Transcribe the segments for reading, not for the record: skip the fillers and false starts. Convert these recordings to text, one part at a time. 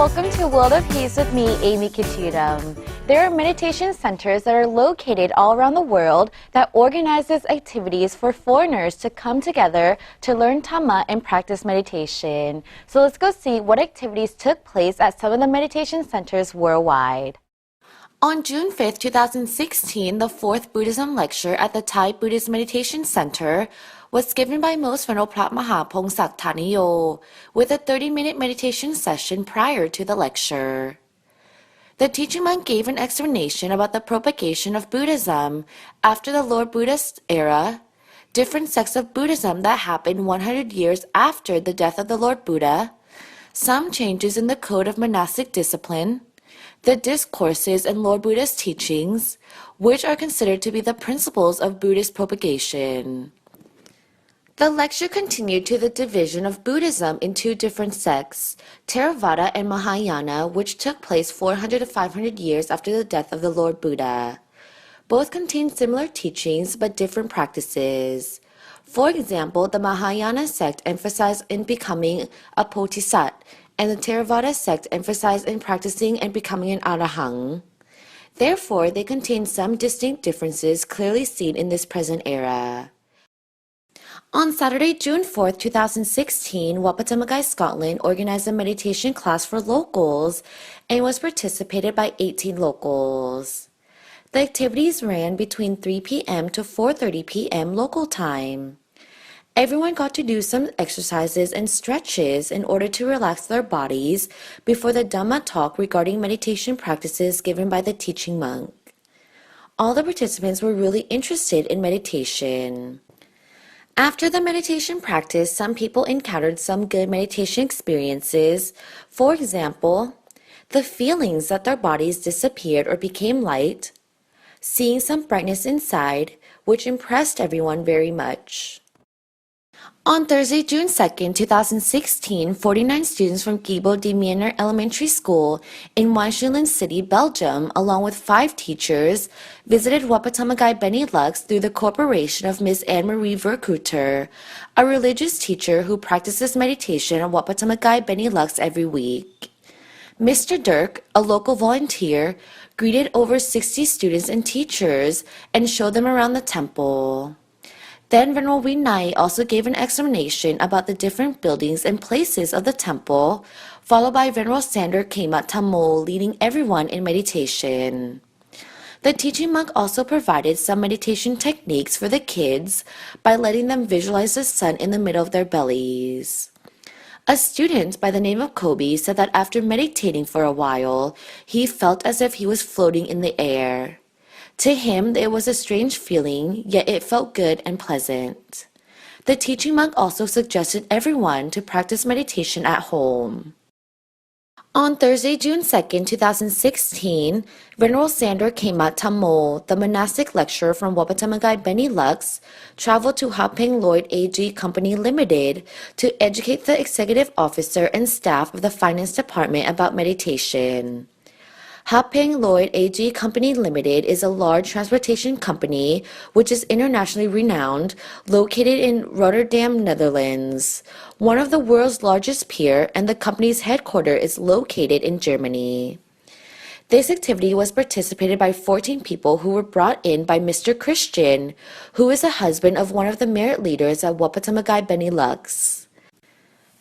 welcome to World of Peace with me, Amy Katiram. There are meditation centers that are located all around the world that organizes activities for foreigners to come together to learn Dhamma and practice meditation. So let's go see what activities took place at some of the meditation centers worldwide. On June 5, 2016, the fourth Buddhism lecture at the Thai Buddhist Meditation Center was given by Most Venerable Prat Mahapongsak Thaniyo with a 30-minute meditation session prior to the lecture. The teaching monk gave an explanation about the propagation of Buddhism after the Lord Buddha's era, different sects of Buddhism that happened 100 years after the death of the Lord Buddha, some changes in the code of monastic discipline, the discourses and Lord Buddha's teachings, which are considered to be the principles of Buddhist propagation. The lecture continued to the division of Buddhism in two different sects, Theravada and Mahayana, which took place 400 to 500 years after the death of the Lord Buddha. Both contain similar teachings but different practices. For example, the Mahayana sect emphasized in becoming a bodhisattva, and the Theravada sect emphasized in practicing and becoming an arahant. Therefore, they contain some distinct differences clearly seen in this present era. On Saturday, June 4, 2016, Wapatamagai, Scotland organized a meditation class for locals and was participated by 18 locals. The activities ran between 3 p.m. to 4:30 p.m. local time. Everyone got to do some exercises and stretches in order to relax their bodies before the Dhamma talk regarding meditation practices given by the teaching monk. All the participants were really interested in meditation. After the meditation practice, some people encountered some good meditation experiences. For example, the feelings that their bodies disappeared or became light, seeing some brightness inside, which impressed everyone very much. On Thursday, June 2, 2016, 49 students from Gibo de Miener Elementary School in Wijnland City, Belgium, along with 5 teachers, visited Wapatamagai Benelux through the cooperation of Ms. Anne-Marie Verkuter, a religious teacher who practices meditation at Wapatamagai Benelux every week. Mr. Dirk, a local volunteer, greeted over 60 students and teachers and showed them around the temple. Then Venerable Vinay also gave an explanation about the different buildings and places of the temple, followed by Venerable Sander Kemat Tamol leading everyone in meditation. The teaching monk also provided some meditation techniques for the kids by letting them visualize the sun in the middle of their bellies. A student by the name of Kobe said that after meditating for a while, he felt as if he was floating in the air. To him, it was a strange feeling, yet it felt good and pleasant. The teaching monk also suggested everyone to practice meditation at home. On Thursday, June 2, 2016, Venerable Sander Kemat Tamol, the monastic lecturer from Wapatamagai Benelux, traveled to Hapeng Lloyd AG Company Limited to educate the executive officer and staff of the finance department about meditation. Hapeng Lloyd AG Company Limited is a large transportation company which is internationally renowned, located in Rotterdam, Netherlands, one of the world's largest pier, and the company's headquarters is located in Germany. This activity was participated by 14 people who were brought in by Mr. Christian, who is the husband of one of the merit leaders at Wapatamagai Benelux.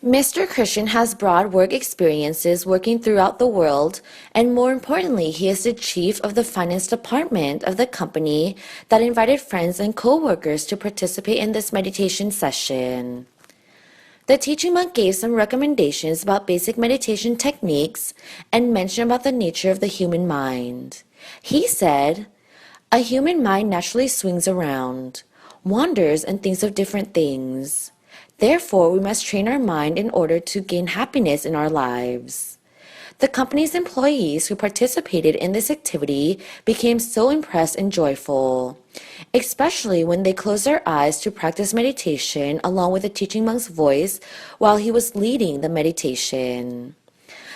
Mr. Christian has broad work experiences working throughout the world, and more importantly, he is the chief of the finance department of the company that invited friends and co-workers to participate in this meditation session. The teaching monk gave some recommendations about basic meditation techniques and mentioned about the nature of the human mind. He said, "A human mind naturally swings around, wanders and thinks of different things. Therefore, we must train our mind in order to gain happiness in our lives." The company's employees who participated in this activity became so impressed and joyful, especially when they closed their eyes to practice meditation along with the teaching monk's voice while he was leading the meditation.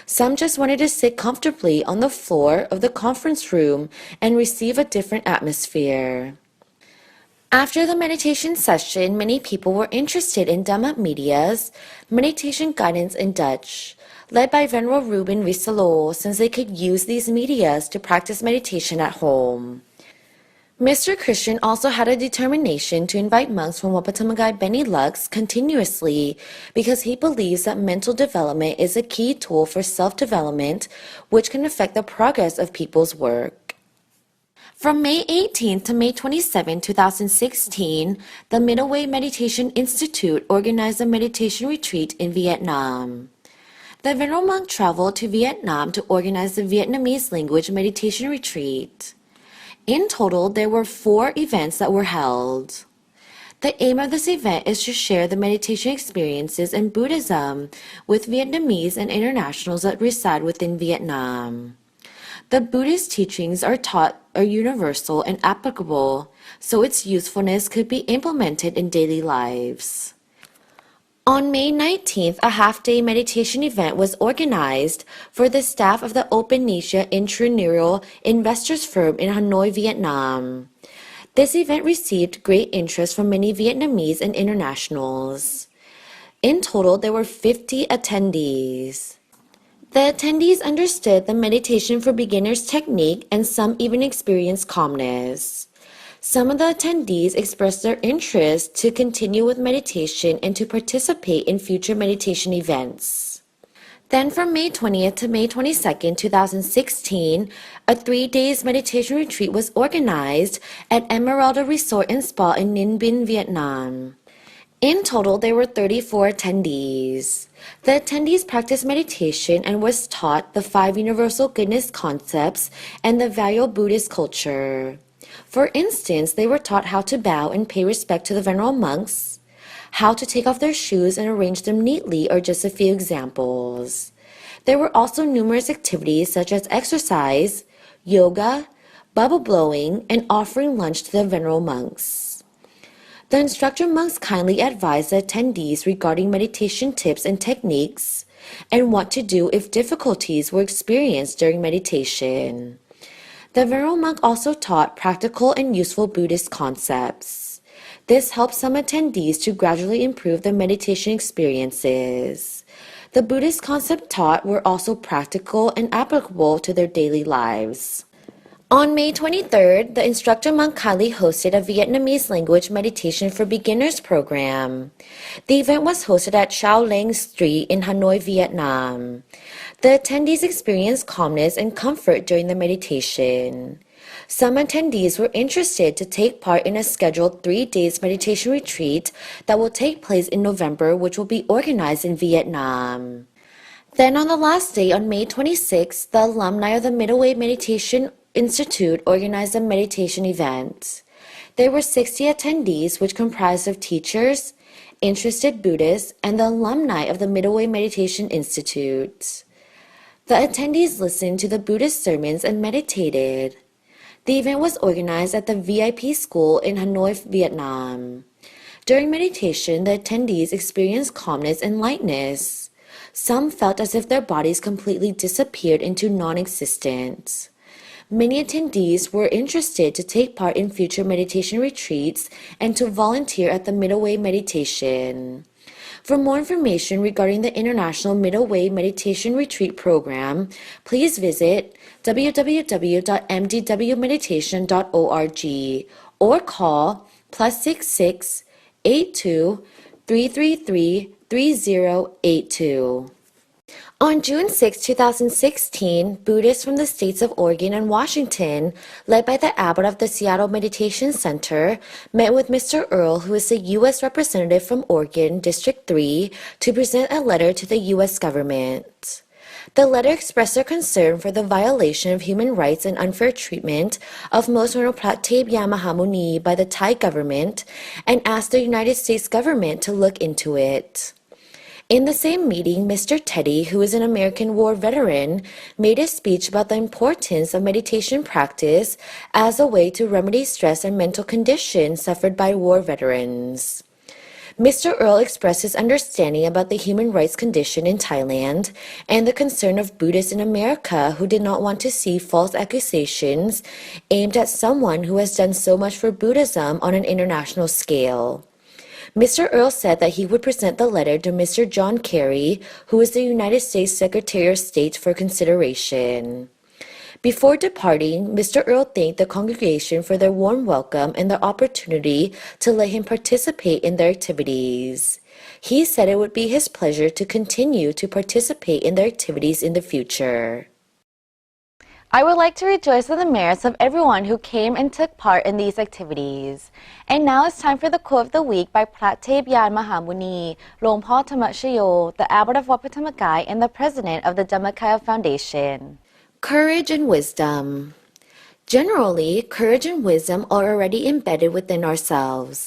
Some just wanted to sit comfortably on the floor of the conference room and receive a different atmosphere. After the meditation session, many people were interested in Dhamma medias, meditation guidance in Dutch, led by Venerable Ruben Risalo, since they could use these medias to practice meditation at home. Mr. Christian also had a determination to invite monks from Wapatamagay Benilux continuously because he believes that mental development is a key tool for self-development which can affect the progress of people's work. From May 18 to May 27, 2016, the Middle Way Meditation Institute organized a meditation retreat in Vietnam. The Venerable monk traveled to Vietnam to organize the Vietnamese language meditation retreat. In total, there were 4 events that were held. The aim of this event is to share the meditation experiences in Buddhism with Vietnamese and internationals that reside within Vietnam. The Buddhist teachings are universal and applicable, so its usefulness could be implemented in daily lives. On May 19th, a half-day meditation event was organized for the staff of the Open Asia Intramural Investors Firm in Hanoi, Vietnam. This event received great interest from many Vietnamese and internationals. In total, there were 50 attendees. The attendees understood the meditation for beginners technique and some even experienced calmness. Some of the attendees expressed their interest to continue with meditation and to participate in future meditation events. Then from May 20th to May 22nd, 2016, a 3-day meditation retreat was organized at Emeralda Resort and Spa in Ninh Binh, Vietnam. In total, there were 34 attendees. The attendees practiced meditation and was taught the 5 universal goodness concepts and the value of Buddhist culture. For instance, they were taught how to bow and pay respect to the venerable monks, how to take off their shoes and arrange them neatly, or just a few examples. There were also numerous activities such as exercise, yoga, bubble blowing, and offering lunch to the venerable monks. The instructor monks kindly advised the attendees regarding meditation tips and techniques and what to do if difficulties were experienced during meditation. The venerable monk also taught practical and useful Buddhist concepts. This helped some attendees to gradually improve their meditation experiences. The Buddhist concepts taught were also practical and applicable to their daily lives. On May 23rd, the instructor monk kindly hosted a Vietnamese language meditation for beginners program. The event was hosted at Chao Lang Street in Hanoi, Vietnam. The attendees experienced calmness and comfort during the meditation. Some attendees were interested to take part in a scheduled 3-day meditation retreat that will take place in November, which will be organized in Vietnam. Then on the last day, on May 26th, the alumni of the Middle Way Meditation Institute organized a meditation event. There were 60 attendees, which comprised of teachers, interested Buddhists, and the alumni of the Middle Way Meditation Institute. The attendees listened to the Buddhist sermons and meditated. The event was organized at the VIP school in Hanoi, Vietnam. During meditation, the attendees experienced calmness and lightness. Some felt as if their bodies completely disappeared into non-existence. Many attendees were interested to take part in future meditation retreats and to volunteer at the Middle Way Meditation. For more information regarding the International Middle Way Meditation Retreat Program, please visit www.mdwmeditation.org or call +66 82 333 3082. On June 6, 2016, Buddhists from the states of Oregon and Washington, led by the abbot of the Seattle Meditation Center, met with Mr. Earl, who is the U.S. representative from Oregon, District 3, to present a letter to the U.S. government. The letter expressed their concern for the violation of human rights and unfair treatment of Most Honorable Pratap Yamahamuni by the Thai government and asked the United States government to look into it. In the same meeting, Mr. Teddy, who is an American war veteran, made a speech about the importance of meditation practice as a way to remedy stress and mental conditions suffered by war veterans. Mr. Earl expressed his understanding about the human rights condition in Thailand and the concern of Buddhists in America who did not want to see false accusations aimed at someone who has done so much for Buddhism on an international scale. Mr. Earl said that he would present the letter to Mr. John Kerry, who is the United States Secretary of State, for consideration. Before departing, Mr. Earl thanked the congregation for their warm welcome and the opportunity to let him participate in their activities. He said it would be his pleasure to continue to participate in their activities in the future. I would like to rejoice in the merits of everyone who came and took part in these activities. And now it's time for the quote of the week by พระเทพยานมหามุนีหลวงพ่อธรรมชโย the abbot of Wat Phra Thamakai and the president of the Dhammakaya Foundation. Courage and wisdom. Generally, courage and wisdom are already embedded within ourselves.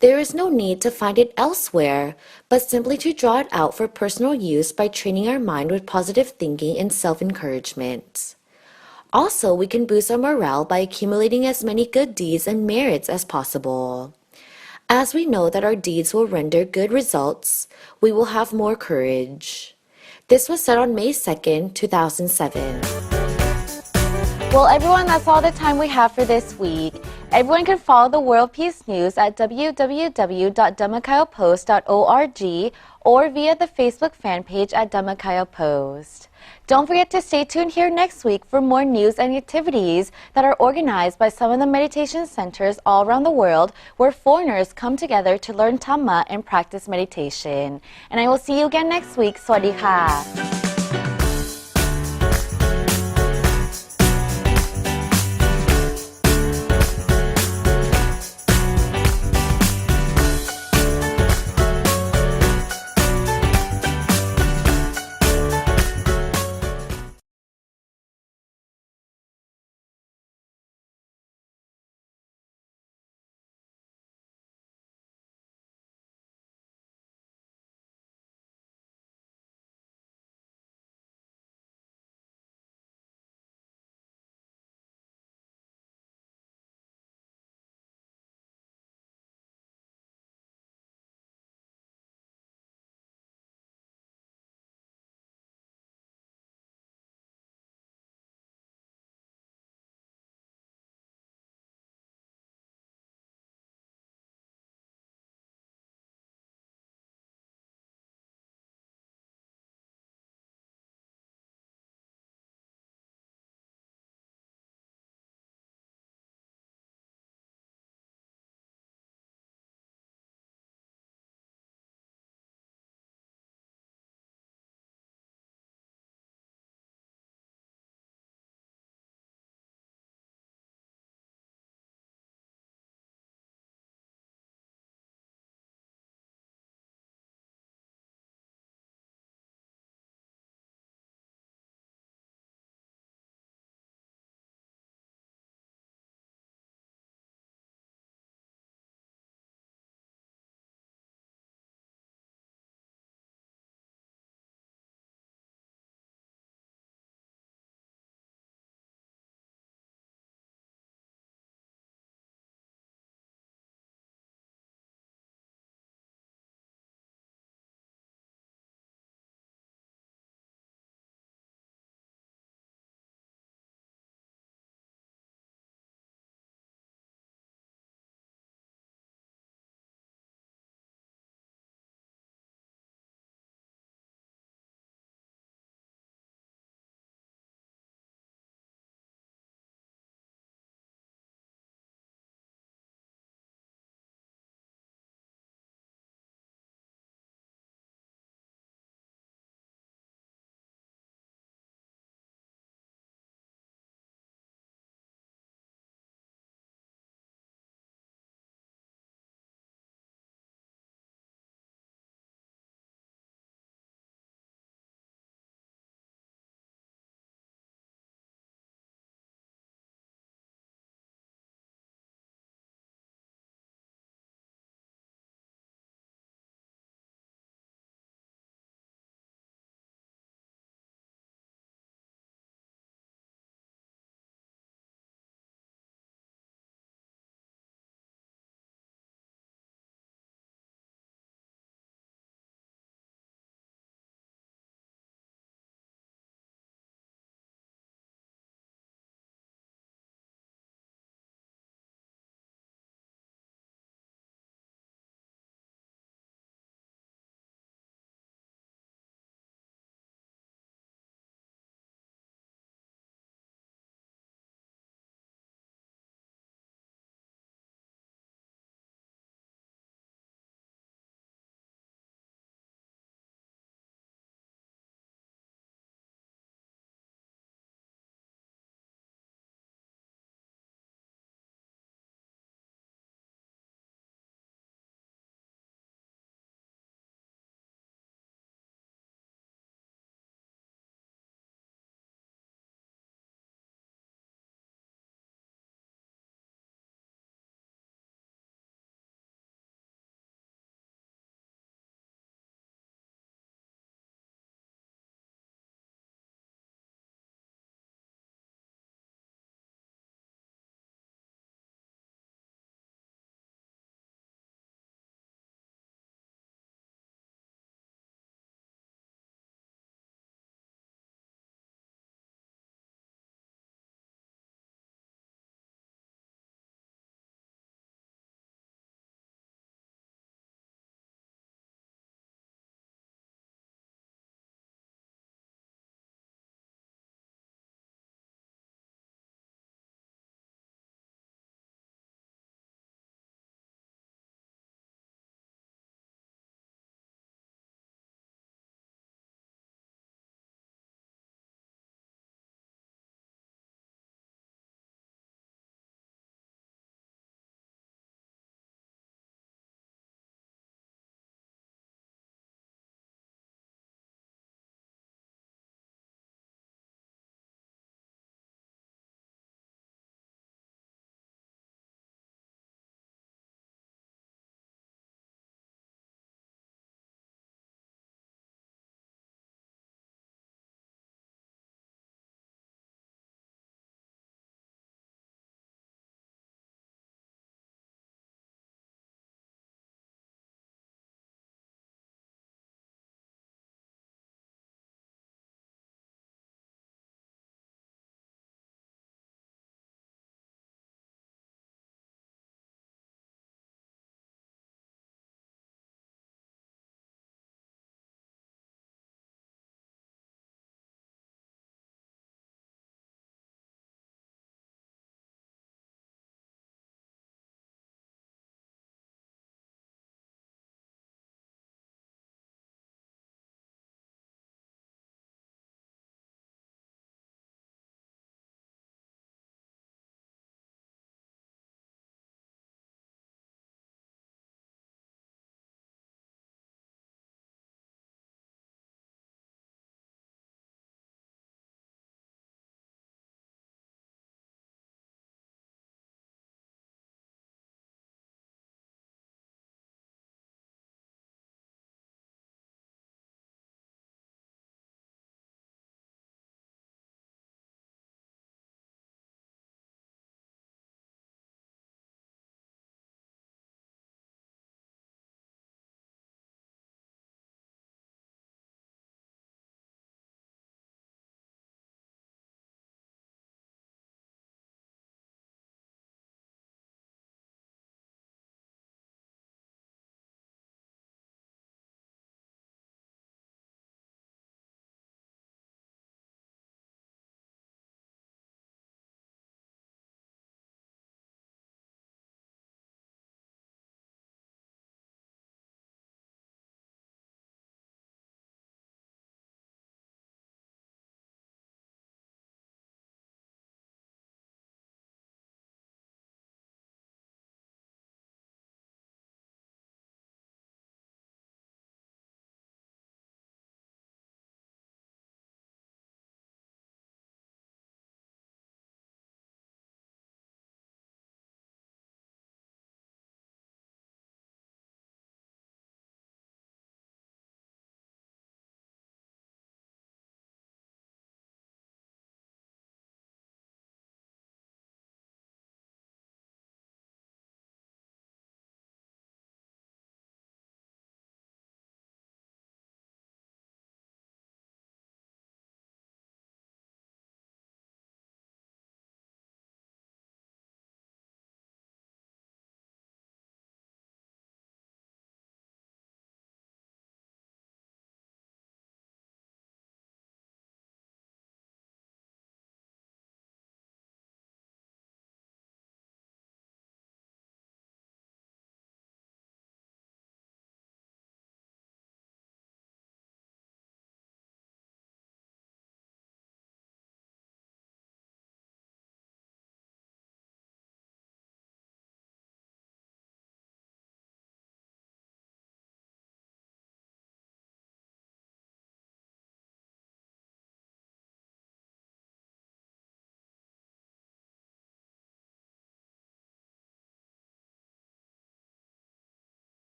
There is no need to find it elsewhere, but simply to draw it out for personal use by training our mind with positive thinking and self-encouragement. Also, we can boost our morale by accumulating as many good deeds and merits as possible. As we know that our deeds will render good results, we will have more courage. This was said on May 2nd, 2007. Well, everyone, that's all the time we have for this week. Everyone can follow the World Peace News at www.dhammakaya.post.org or via the Facebook fan page at Dhammakaya Post. Don't forget to stay tuned here next week for more news and activities that are organized by some of the meditation centers all around the world where foreigners come together to learn Dhamma and practice meditation. And I will see you again next week. สวัสดีค่ะ